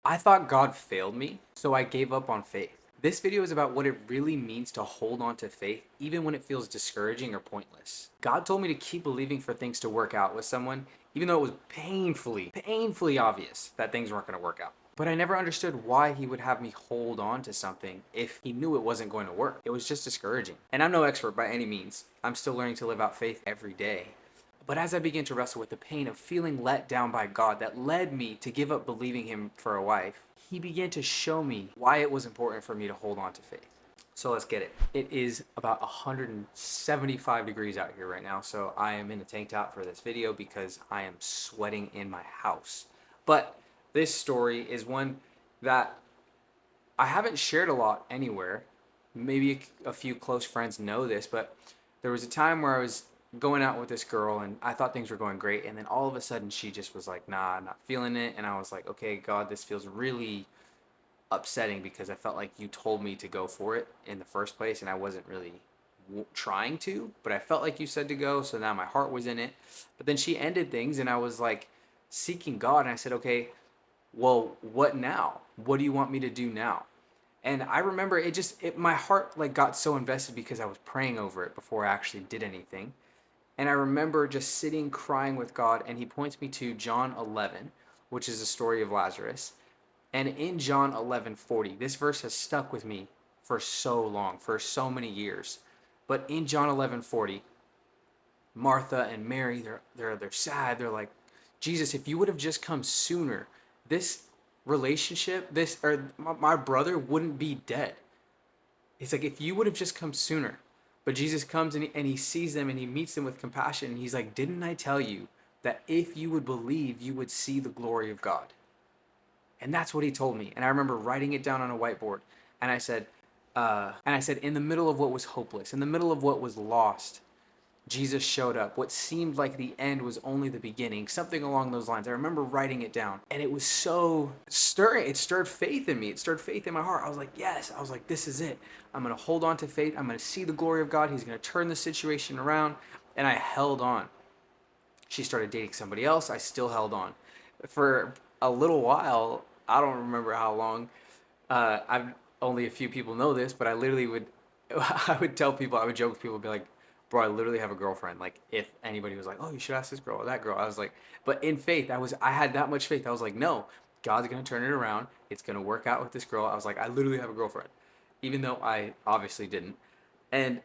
I thought God failed me, so I gave up on faith. This video is about what it really means to hold on to faith, even when it feels discouraging or pointless. God told me to keep believing for things to work out with someone, even though it was painfully obvious that things weren't going to work out. But I never understood why he would have me hold on to something if he knew it wasn't going to work. It was just discouraging. And I'm no expert by any means. I'm still learning to live out faith every day. But as I began to wrestle with the pain of feeling let down by God that led me to give up believing him for a wife, he began to show me why it was important for me to hold on to faith. So let's get it. It is about 175 degrees out here right now, so I am in a tank top for this video because I am sweating in my house. But this story is one that I haven't shared a lot anywhere. Maybe a few close friends know this, but there was a time where I was going out with this girl and I thought things were going great, and then all of a sudden she just was like, nah, I'm not feeling it. And I was like, okay, God, this feels really upsetting because I felt like you told me to go for it in the first place and I wasn't really trying to, but I felt like you said to go, so now my heart was in it. But then she ended things and I was like seeking God, and I said, okay, well, what now? What do you want me to do now? And I remember my heart like got so invested because I was praying over it before I actually did anything. And I remember just sitting crying with God, and he points me to John 11, which is the story of Lazarus. And in John 11:40, this verse has stuck with me for so long, for so many years. But in John 11:40, Martha and Mary, they're sad. They're like, Jesus, if you would have just come sooner, this relationship, this or my brother wouldn't be dead. It's like if you would have just come sooner. But Jesus comes and he sees them and he meets them with compassion. And he's like, didn't I tell you that if you would believe, you would see the glory of God? And that's what he told me. And I remember writing it down on a whiteboard. And I said, in the middle of what was hopeless, in the middle of what was lost, Jesus showed up. What seemed like the end was only the beginning, something along those lines. I remember writing it down, and it was so stirring. It stirred faith in me. It stirred faith in my heart. I was like, yes. I was like, this is it. I'm going to hold on to faith. I'm going to see the glory of God. He's going to turn the situation around. And I held on. She started dating somebody else. I still held on. For a little while, I don't remember how long. I've only a few people know this, but I literally would, I would tell people, I would joke with people, be like, bro, I literally have a girlfriend. Like, if anybody was like, oh, you should ask this girl or that girl, I was like, but in faith, I had that much faith. I was like, no, God's gonna turn it around. It's gonna work out with this girl. I was like, I literally have a girlfriend, even though I obviously didn't, and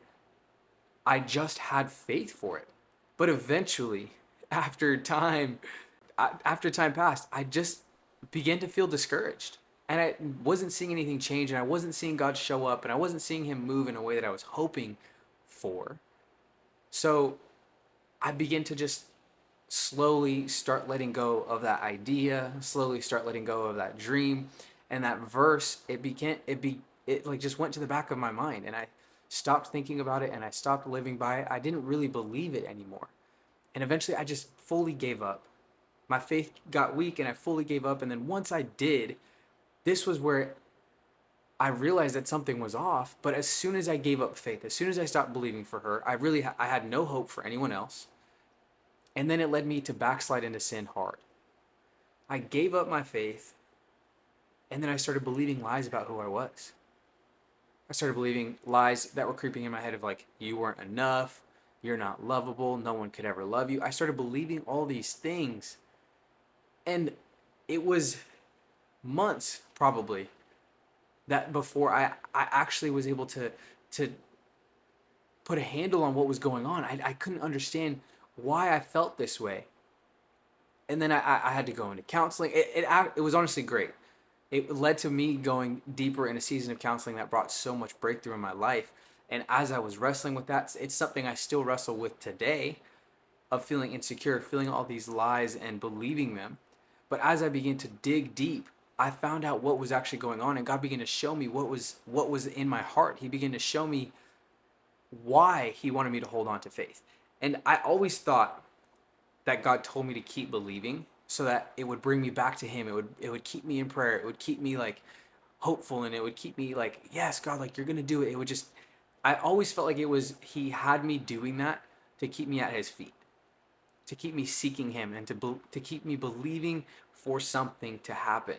I just had faith for it. But eventually, after time, after time passed, I just began to feel discouraged. And I wasn't seeing anything change, and I wasn't seeing God show up, and I wasn't seeing him move in a way that I was hoping for. So I began to just slowly start letting go of that idea, slowly start letting go of that dream. And that verse, it like just went to the back of my mind, and I stopped thinking about it and I stopped living by it. I didn't really believe it anymore. And eventually I just fully gave up. My faith got weak and I fully gave up. And then once I did, this was where I realized that something was off. But as soon as I gave up faith, as soon as I stopped believing for her, I had no hope for anyone else. And then it led me to backslide into sin hard. I gave up my faith, and then I started believing lies about who I was. I started believing lies that were creeping in my head of like, you weren't enough, you're not lovable, no one could ever love you. I started believing all these things. And it was months probably that before I actually was able to put a handle on what was going on. I couldn't understand why I felt this way. And then I had to go into counseling. It was honestly great. It led to me going deeper in a season of counseling that brought so much breakthrough in my life. And as I was wrestling with that, it's something I still wrestle with today, of feeling insecure, feeling all these lies and believing them. But as I began to dig deep, I found out what was actually going on, and God began to show me what was in my heart. He began to show me why he wanted me to hold on to faith. And I always thought that God told me to keep believing so that it would bring me back to him. It would keep me in prayer. It would keep me like hopeful, and it would keep me like, yes, God, like you're going to do it. It would just I always felt like it was he had me doing that to keep me at his feet, to keep me seeking him, and to keep me believing for something to happen.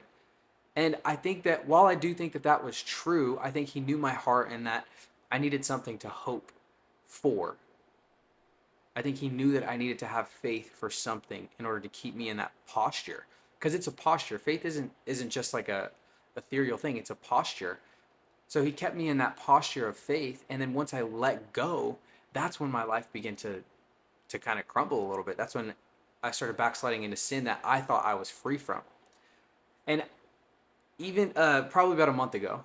And I think that while I do think that that was true, I think he knew my heart and that I needed something to hope for. I think he knew that I needed to have faith for something in order to keep me in that posture. Because it's a posture. Faith isn't just like a ethereal thing. It's a posture. So he kept me in that posture of faith. And then once I let go, that's when my life began to kind of crumble a little bit. That's when I started backsliding into sin that I thought I was free from. And even probably about a month ago,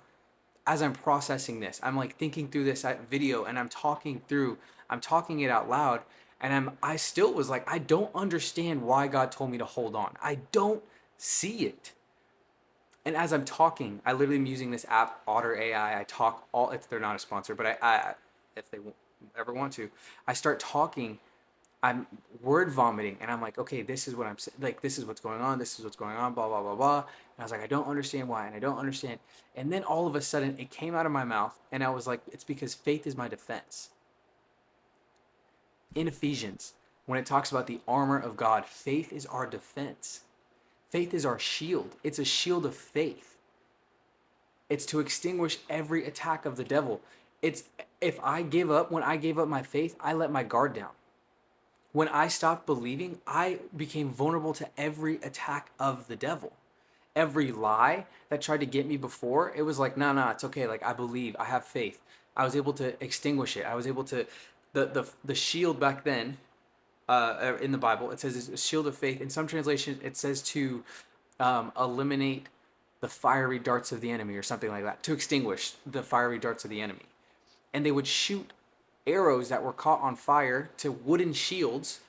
as I'm processing this, I'm like thinking through this video and I'm talking it out loud. And I still was like, I don't understand why God told me to hold on. I don't see it. And as I'm talking, I literally am using this app, Otter AI. I talk all, if they're not a sponsor, but I if they ever want to, I start talking, I'm word vomiting, and I'm like, okay, this is what I'm like, this is what's going on, this is what's going on, blah blah blah blah. And I was like, I don't understand why, and I don't understand. And then all of a sudden, it came out of my mouth, and I was like, it's because faith is my defense. In Ephesians, when it talks about the armor of God, faith is our defense. Faith is our shield. It's a shield of faith. It's to extinguish every attack of the devil. It's if I give up, when I gave up my faith, I let my guard down. When I stopped believing, I became vulnerable to every attack of the devil. Every lie that tried to get me before, it was like, no, it's okay. Like, I believe, I have faith. I was able to extinguish it. I was able to, the shield back then, in the Bible, it says it's a shield of faith. In some translations, it says to eliminate the fiery darts of the enemy or something like that, to extinguish the fiery darts of the enemy. And they would shoot arrows that were caught on fire to wooden shields,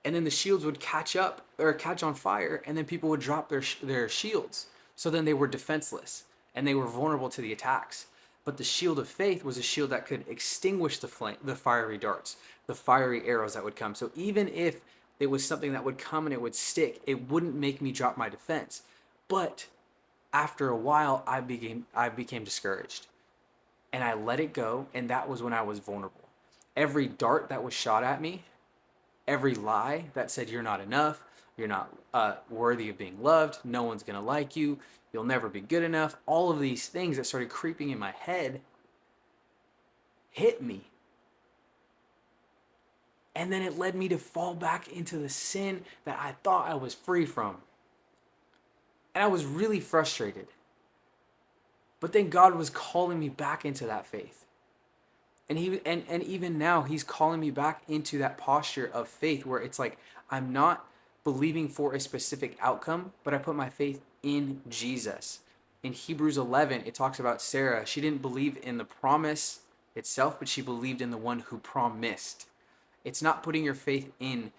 and then the shields would catch up or catch on fire, and then people would drop their shields. So then they were defenseless and they were vulnerable to the attacks. But the shield of faith was a shield that could extinguish the fiery darts, the fiery arrows that would come. So even if it was something that would come and it would stick, it wouldn't make me drop my defense. But after a while, I became discouraged, and I let it go, and that was when I was vulnerable. Every dart that was shot at me, every lie that said you're not enough, you're not worthy of being loved, no one's gonna like you, you'll never be good enough, all of these things that started creeping in my head hit me. And then it led me to fall back into the sin that I thought I was free from. And I was really frustrated. But then God was calling me back into that faith. And even now he's calling me back into that posture of faith where it's like I'm not believing for a specific outcome, but I put my faith in Jesus. In Hebrews 11, it talks about Sarah. She didn't believe in the promise itself, but she believed in the one who promised. It's not putting your faith in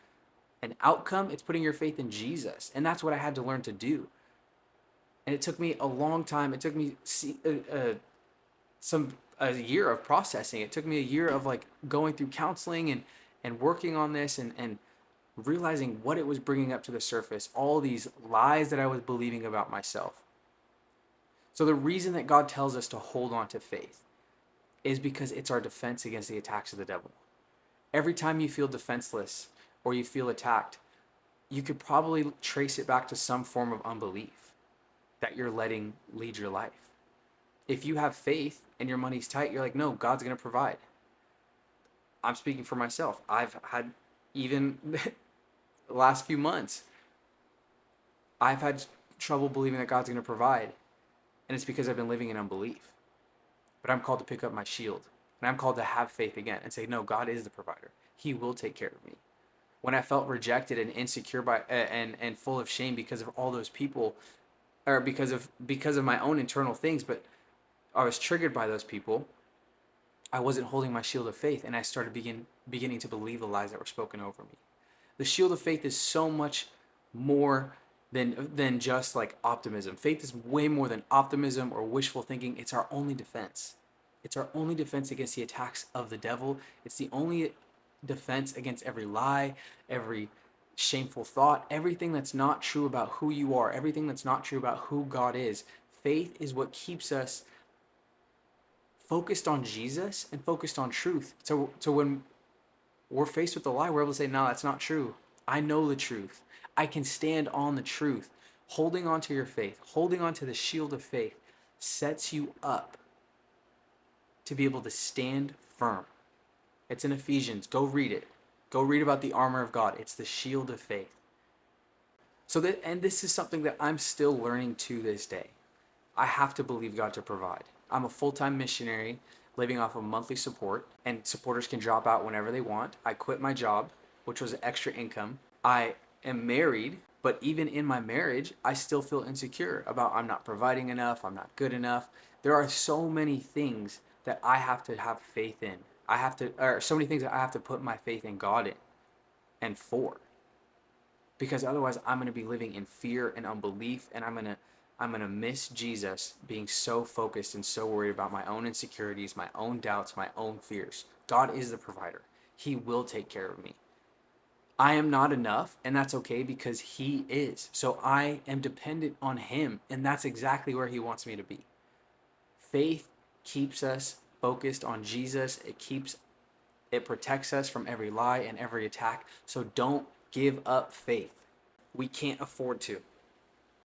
an outcome, it's putting your faith in Jesus. And that's what I had to learn to do. And it took me a long time. It took me a year of processing. It took me a year of like going through counseling and working on this and realizing what it was bringing up to the surface, all these lies that I was believing about myself. So the reason that God tells us to hold on to faith is because it's our defense against the attacks of the devil. Every time you feel defenseless or you feel attacked, you could probably trace it back to some form of unbelief that you're letting lead your life. If you have faith and your money's tight, you're like, no, God's going to provide. I'm speaking for myself. I've had, even the last few months, I've had trouble believing that God's going to provide. And it's because I've been living in unbelief. But I'm called to pick up my shield. And I'm called to have faith again and say, no, God is the provider. He will take care of me. When I felt rejected and insecure and full of shame because of all those people, or because of my own internal things, but I was triggered by those people, I wasn't holding my shield of faith, and I started beginning to believe the lies that were spoken over me. The shield of faith is so much more than just like optimism. Faith is way more than optimism or wishful thinking. It's our only defense. It's our only defense against the attacks of the devil. It's the only defense against every lie, every shameful thought, everything that's not true about who you are, everything that's not true about who God is. Faith is what keeps us focused on Jesus and focused on truth. So when we're faced with a lie, we're able to say, no, that's not true. I know the truth. I can stand on the truth. Holding on to your faith, holding on to the shield of faith, sets you up to be able to stand firm. It's in Ephesians. Go read it. Go read about the armor of God. It's the shield of faith. And this is something that I'm still learning to this day. I have to believe God to provide. I'm a full-time missionary living off of monthly support, and supporters can drop out whenever they want. I quit my job, which was extra income. I am married, but even in my marriage, I still feel insecure about I'm not providing enough, I'm not good enough. There are so many things that I have to have faith in. So many things that I have to put my faith in God in and for. Because otherwise I'm going to be living in fear and unbelief, and I'm going to miss Jesus being so focused and so worried about my own insecurities, my own doubts, my own fears. God is the provider. He will take care of me. I am not enough, and that's okay because He is. So I am dependent on Him, and that's exactly where He wants me to be. Faith keeps us focused on Jesus. It protects us from every lie and every attack. So don't give up faith. We can't afford to.